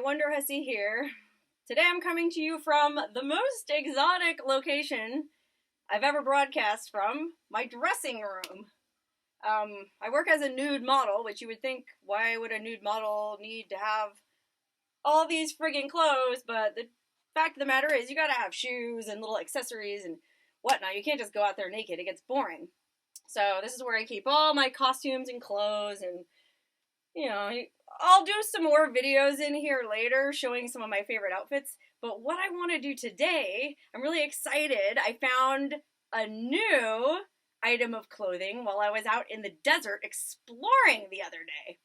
Wonder Hussy here. Today I'm coming to you from the most exotic location I've ever broadcast from, my dressing room. I work as a nude model, which you would think, why would a nude model need to have all these friggin' clothes? But the fact of the matter is, you gotta have shoes and little accessories and whatnot. You can't just go out there naked, it gets boring. So this is where I keep all my costumes and clothes, and I'll do some more videos in here later showing some of my favorite outfits. But what I want to do today, I'm really excited. I found a new item of clothing while I was out in the desert exploring the other day.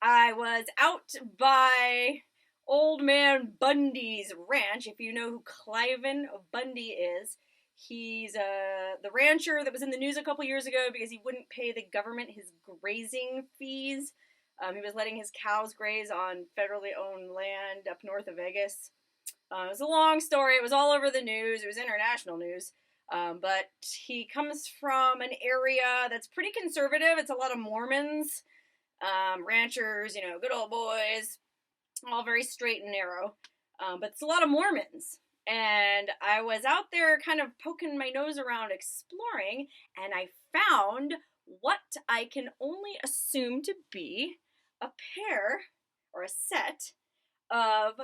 I was out by Old Man Bundy's ranch. If you know who Cliven Bundy is, he's the rancher that was in the news a couple years ago because he wouldn't pay the government his grazing fees. He was letting his cows graze on federally owned land up north of Vegas. It was a long story. It was all over the news. It was international news. But he comes from an area that's pretty conservative. It's a lot of Mormons, ranchers, good old boys, all very straight and narrow. But it's a lot of Mormons. And I was out there kind of poking my nose around exploring, and I found what I can only assume to be a pair or a set of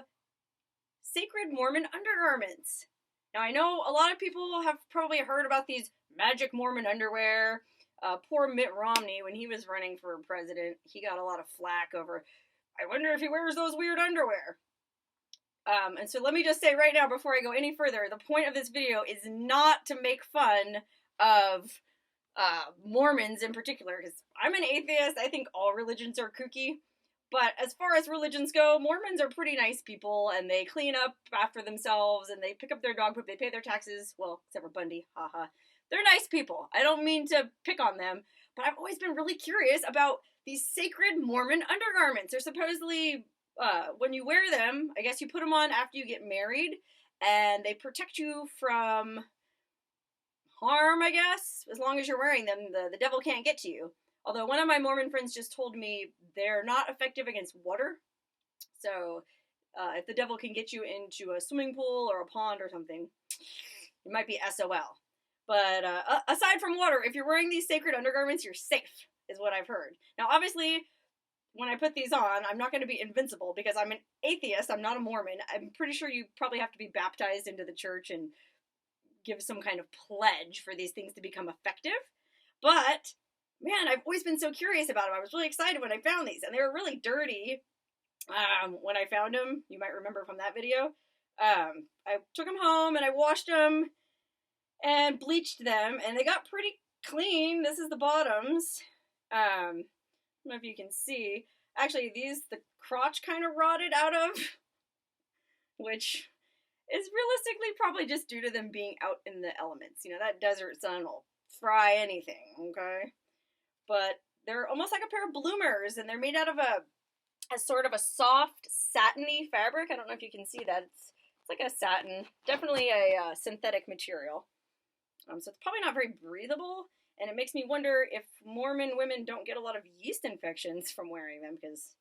sacred Mormon undergarments. Now, I know a lot of people have probably heard about these magic Mormon underwear. Poor Mitt Romney, when he was running for president, he got a lot of flack over, I wonder if he wears those weird underwear. And so let me just say right now, before I go any further, the point of this video is not to make fun of Mormons in particular, because I'm an atheist. I think all religions are kooky. But as far as religions go, Mormons are pretty nice people, and they clean up after themselves, and they pick up their dog poop, they pay their taxes, well, except for Bundy, haha. They're nice people. I don't mean to pick on them, but I've always been really curious about these sacred Mormon undergarments. They're supposedly, when you wear them, I guess you put them on after you get married, and they protect you from harm, I guess. As long as you're wearing them, the devil can't get to you. Although one of my Mormon friends just told me they're not effective against water. So if the devil can get you into a swimming pool or a pond or something, it might be SOL. But aside from water, if you're wearing these sacred undergarments, you're safe, is what I've heard. Now, obviously, when I put these on, I'm not going to be invincible because I'm an atheist. I'm not a Mormon. I'm pretty sure you probably have to be baptized into the church and give some kind of pledge for these things to become effective. But man, I've always been so curious about them. I was really excited when I found these, and they were really dirty when I found them. You might remember from that video. I took them home, and I washed them and bleached them, and they got pretty clean. This is the bottoms. I don't know if you can see. Actually, the crotch kind of rotted out of, which is realistically probably just due to them being out in the elements. That desert sun will fry anything, okay? But they're almost like a pair of bloomers, and they're made out of a sort of a soft, satiny fabric. I don't know if you can see that. It's like a satin, definitely a synthetic material. So it's probably not very breathable, and it makes me wonder if Mormon women don't get a lot of yeast infections from wearing them, because,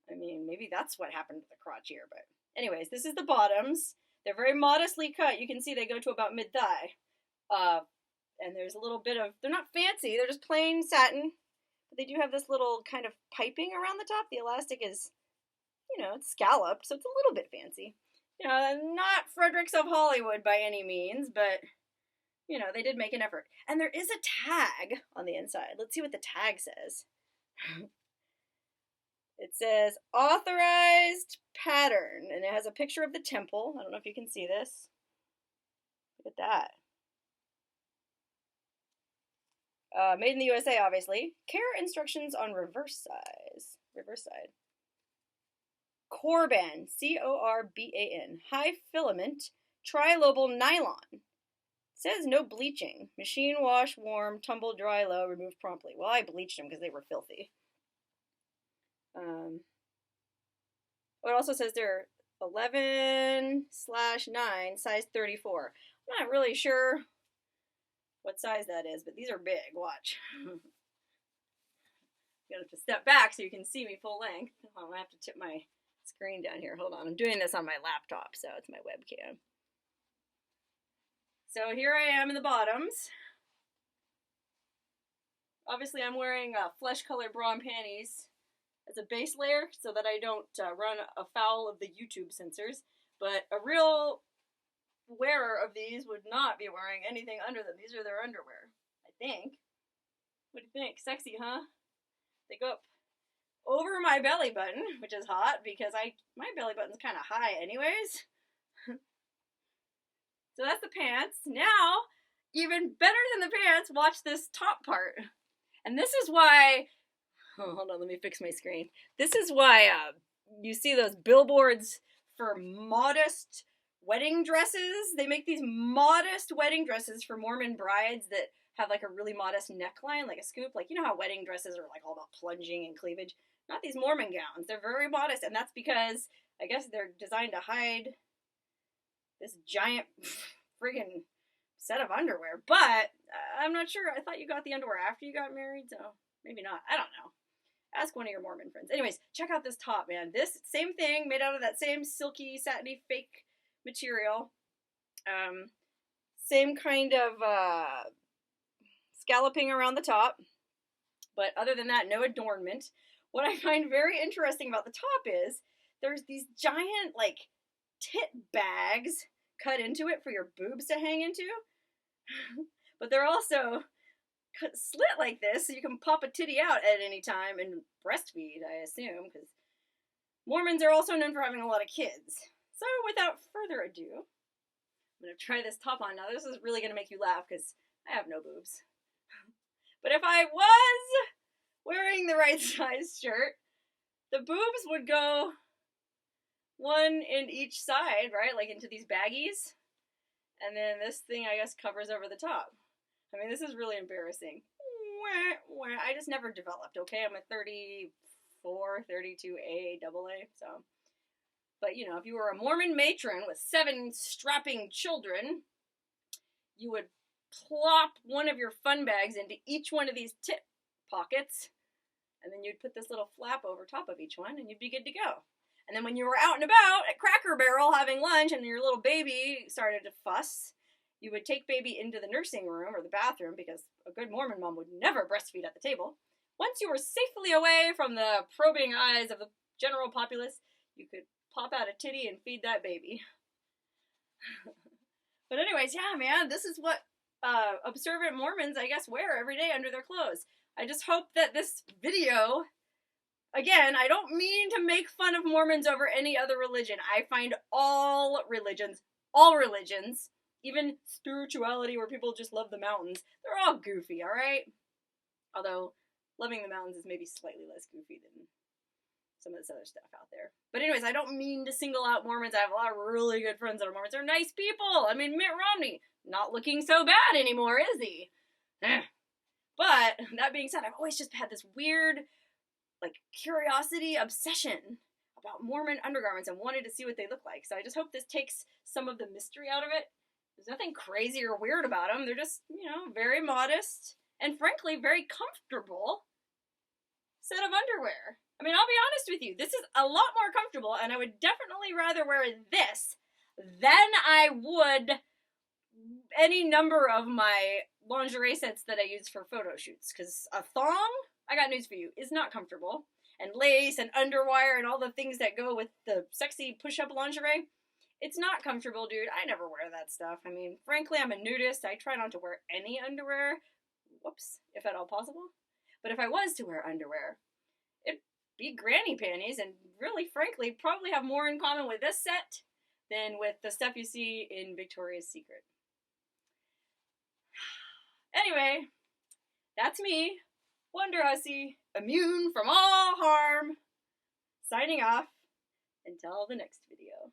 maybe that's what happened to the crotch here. But anyways, this is the bottoms. They're very modestly cut. You can see they go to about mid-thigh. And there's a little bit of, they're not fancy, they're just plain satin, but they do have this little kind of piping around the top. The elastic is, it's scalloped, so it's a little bit fancy. Not Fredericks of Hollywood by any means, but, they did make an effort. And there is a tag on the inside. Let's see what the tag says. It says, authorized pattern, and it has a picture of the temple. I don't know if you can see this. Look at that. Made in the USA, obviously. Care instructions on reverse side. Corban, C-O-R-B-A-N. High filament, trilobal nylon. It says no bleaching. Machine wash, warm, tumble, dry, low, remove promptly. Well, I bleached them because they were filthy. It also says they're 11/9, size 34. I'm not really sure what size that is, but these are big. Watch. You have to step back so you can see me full length. I'm gonna have to tip my screen down here. Hold on, I'm doing this on my laptop, so it's my webcam. So here I am in the bottoms. Obviously, I'm wearing flesh-colored bra and panties as a base layer so that I don't run afoul of the YouTube censors. But a real wearer of these would not be wearing anything under them. These are their underwear, I think. What do you think? Sexy, huh? They go up over my belly button, which is hot because my belly button's kind of high anyways. So that's the pants. Now, even better than the pants, watch this top part. And this is why, oh, hold on, let me fix my screen. This is why you see those billboards for modest wedding dresses. They make these modest wedding dresses for Mormon brides that have like a really modest neckline, like a scoop. Like, you know how wedding dresses are like all about plunging and cleavage? Not these Mormon gowns. They're very modest, and that's because I guess they're designed to hide this giant friggin' set of underwear. But I'm not sure. I thought you got the underwear after you got married, so maybe not. I don't know. Ask one of your Mormon friends. Anyways, check out this top, man. This same thing, made out of that same silky, satiny, fake material. Same kind of scalloping around the top. But other than that, no adornment. What I find very interesting about the top is there's these giant, like, tit bags cut into it for your boobs to hang into. But they're also slit like this so you can pop a titty out at any time and breastfeed, I assume, because Mormons are also known for having a lot of kids. So without further ado, I'm going to try this top on. Now this is really going to make you laugh because I have no boobs. But if I was wearing the right size shirt, the boobs would go one in each side, right? Like into these baggies. And then this thing, I guess, covers over the top. I mean, this is really embarrassing. I just never developed, okay? I'm a 34, 32A, AA, so. But, you know, if you were a Mormon matron with 7 strapping children, you would plop one of your fun bags into each one of these tit pockets, and then you'd put this little flap over top of each one, and you'd be good to go. And then when you were out and about at Cracker Barrel having lunch and your little baby started to fuss, you would take baby into the nursing room or the bathroom, because a good Mormon mom would never breastfeed at the table. Once you were safely away from the probing eyes of the general populace, you could pop out a titty and feed that baby. But anyways, yeah, man, this is what observant Mormons, I guess, wear every day under their clothes. I just hope that this video, again, I don't mean to make fun of Mormons over any other religion. I find all religions, even spirituality where people just love the mountains, they're all goofy, alright? Although, loving the mountains is maybe slightly less goofy than some of this other stuff out there. But anyways, I don't mean to single out Mormons. I have a lot of really good friends that are Mormons. They're nice people. I mean, Mitt Romney, not looking so bad anymore, is he? But, that being said, I've always just had this weird, like, curiosity, obsession about Mormon undergarments and wanted to see what they look like. So I just hope this takes some of the mystery out of it. There's nothing crazy or weird about them. They're just, you know, very modest and frankly very comfortable set of underwear. I mean, I'll be honest with you, this is a lot more comfortable, and I would definitely rather wear this than I would any number of my lingerie sets that I use for photo shoots, because a thong, I got news for you, is not comfortable. And lace and underwire and all the things that go with the sexy push-up lingerie, it's not comfortable, dude. I never wear that stuff. I mean, frankly, I'm a nudist. I try not to wear any underwear. Whoops, if at all possible. But if I was to wear underwear, it'd be granny panties, and really, frankly, probably have more in common with this set than with the stuff you see in Victoria's Secret. Anyway, that's me, Wonder Hussy, immune from all harm, signing off until the next video.